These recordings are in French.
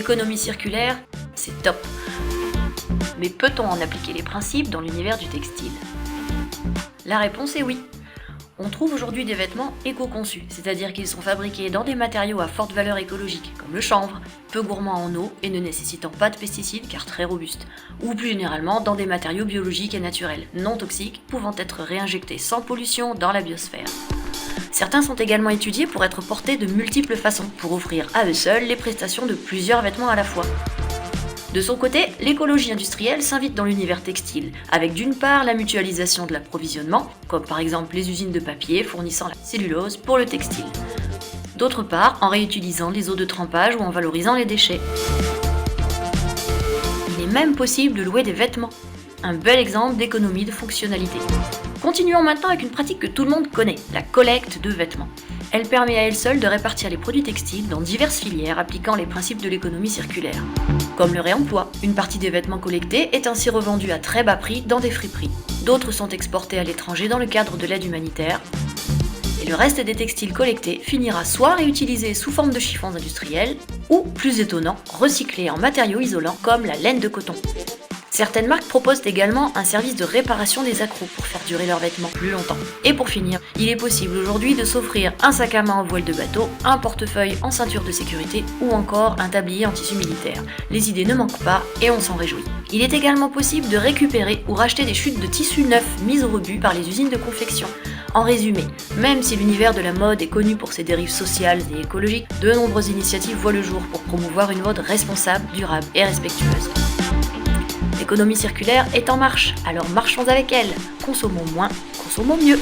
L'économie circulaire, c'est top. Mais peut-on en appliquer les principes dans l'univers du textile? La réponse est oui. On trouve aujourd'hui des vêtements éco-conçus, c'est-à-dire qu'ils sont fabriqués dans des matériaux à forte valeur écologique, comme le chanvre, peu gourmand en eau et ne nécessitant pas de pesticides car très robustes, ou plus généralement dans des matériaux biologiques et naturels, non toxiques, pouvant être réinjectés sans pollution dans la biosphère. Certains sont également étudiés pour être portés de multiples façons, pour offrir à eux seuls les prestations de plusieurs vêtements à la fois. De son côté, l'écologie industrielle s'invite dans l'univers textile, avec d'une part la mutualisation de l'approvisionnement, comme par exemple les usines de papier fournissant la cellulose pour le textile. D'autre part, en réutilisant les eaux de trempage ou en valorisant les déchets. Il est même possible de louer des vêtements. Un bel exemple d'économie de fonctionnalité. Continuons maintenant avec une pratique que tout le monde connaît, la collecte de vêtements. Elle permet à elle seule de répartir les produits textiles dans diverses filières appliquant les principes de l'économie circulaire. Comme le réemploi, une partie des vêtements collectés est ainsi revendue à très bas prix dans des friperies. D'autres sont exportés à l'étranger dans le cadre de l'aide humanitaire. Et le reste des textiles collectés finira soit réutilisé sous forme de chiffons industriels, ou, plus étonnant, recyclé en matériaux isolants comme la laine de coton. Certaines marques proposent également un service de réparation des accros pour faire durer leurs vêtements plus longtemps. Et pour finir, il est possible aujourd'hui de s'offrir un sac à main en voile de bateau, un portefeuille en ceinture de sécurité ou encore un tablier en tissu militaire. Les idées ne manquent pas et on s'en réjouit. Il est également possible de récupérer ou racheter des chutes de tissus neufs mises au rebut par les usines de confection. En résumé, même si l'univers de la mode est connu pour ses dérives sociales et écologiques, de nombreuses initiatives voient le jour pour promouvoir une mode responsable, durable et respectueuse. L'économie circulaire est en marche, alors marchons avec elle. Consommons moins, consommons mieux.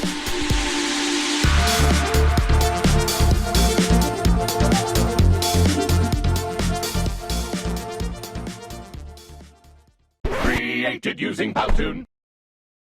Created using Powtoon.